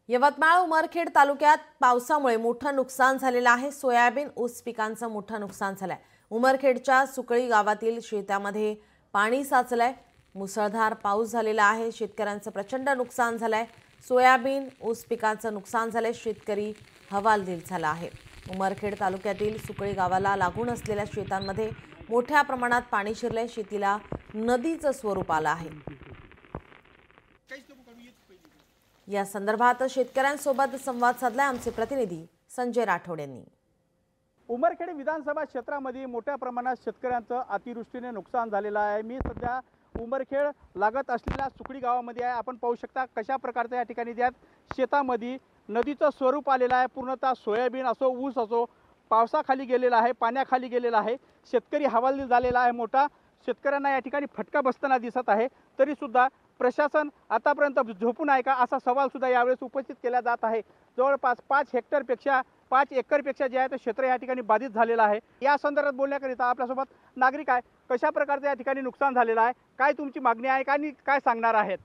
यवतमाळ उमरखेड तालुक्यात पावसामुळे मोठं नुकसान झालेलं आहे। सोयाबीन ऊस पिकांचं मोठं नुकसान झालंय। उमरखेडच्या सुकळी गावातील शेतामध्ये पाणी साचलंय। मुसळधार पाऊस झालेला आहे। शेतकऱ्यांचं प्रचंड नुकसान झालंय। सोयाबीन ऊस पिकांचं नुकसान झालंय। शेतकरी हवालदिल झाला आहे। उमरखेड तालुक्यातील सुकळी गावाला लागून असलेल्या शेतांमध्ये मोठ्या प्रमाणात पाणी शिरलंय। शेतीला नदीचं स्वरूप आलं आहे। या संदर्भात शेतकऱ्यांसोबत संवाद साधलाय आमचे प्रतिनिधी संजय राठोड यांनी। उमरखेड विधानसभा क्षेत्रामध्ये मोठ्या प्रमाणात शेतकऱ्यांचं अतिवृष्टीने नुकसान झालेलं आहे। मी सध्या उमरखेड लागत असलेल्या सुकळी गावामध्ये आहे। आपण पाहू शकता कशा प्रकारच्या या ठिकाणी शेतामध्ये नदीचं स्वरूप आलेलं आहे। पूर्णतः सोयाबीन असो ऊस असो पावसाखाली गेलेला आहे, पाण्याखाली गेलेला आहे। शेतकरी हवालदिल झालेला आहे। मोठा शेतकऱ्यांना या ठिकाणी फटका बसताना दिसत आहे। तरी सुद्धा प्रशासन आतापर्यंत झोपून आहे का असा सवाल सुद्धा यावेळेस उपस्थित केला जात आहे। जवळपास 5 एकरपेक्षा जे आहे ते क्षेत्र या ठिकाणी बाधित झालेलं आहे। या संदर्भात बोलण्याकरिता आपल्यासोबत नागरिक आहे। कशा प्रकारचे या ठिकाणी नुकसान झालेलं आहे, काय तुमची मागणी आहे आणि काय सांगणार आहेत?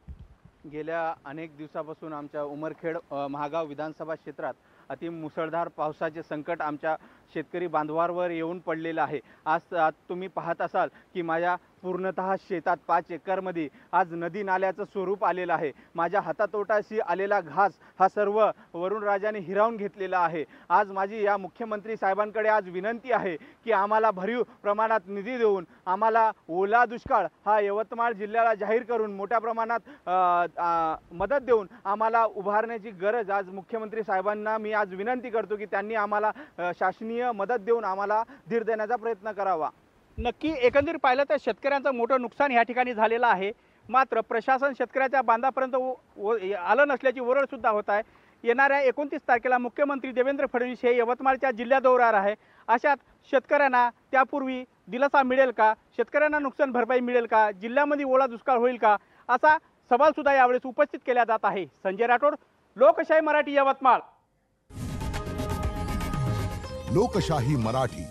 गेल्या अनेक दिवसापासून आमच्या उमरखेड महागाव विधानसभा क्षेत्रात अति मुसळधार पावसाचे संकट आमच्या शेतकरी बांधवांवर येऊन पडलेलं आहे। आज तुम्ही पाहत असाल की माझ्या पूर्णतः शेतात 5 एकरमध्ये आज नदी नाल्याचं स्वरूप आलेलं आहे। माझ्या हातातोटाशी आलेला घास हा सर्व वरुणराजाने हिरावून घेतलेला आहे। आज माझी या मुख्यमंत्री साहेबांकडे आज विनंती आहे की आम्हाला भरीव प्रमाणात निधी देऊन आम्हाला ओला दुष्काळ हा यवतमाळ जिल्ह्याला जाहीर करून मोठ्या प्रमाणात मदत देऊन आम्हाला उभारण्याची गरज आज मुख्यमंत्री साहेबांना मी आज विनंती करतो की त्यांनी आम्हाला शासनीय मदत देऊन आम्हाला धीर देण्याचा प्रयत्न करावा। नक्की एकंदरीत पाहिलं तर शेतकऱ्यांचं मोठं नुकसान या ठिकाणी झालेलं आहे। मात्र प्रशासन शेतकऱ्याच्या बांधापर्यंत आलं नसल्याची ओरड सुद्धा होत आहे। येणाऱ्या 29 तारखेला मुख्यमंत्री देवेंद्र फडणवीस हे यवतमाळच्या जिल्हा दौऱ्यावर आहे। अशात शेतकऱ्यांना त्यापूर्वी दिलासा मिळेल का? शेतकऱ्यांना नुकसान भरपाई मिळेल का? जिल्ह्यामध्ये ओला दुष्काळ होईल का? असा सवाल सुद्धा यावेळेस उपस्थित केला जात आहे। संजय राठोड, लोकशाही मराठी, यवतमाळ। लोकशाही मराठी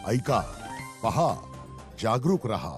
ऐका, पहा, जागरूक रहा।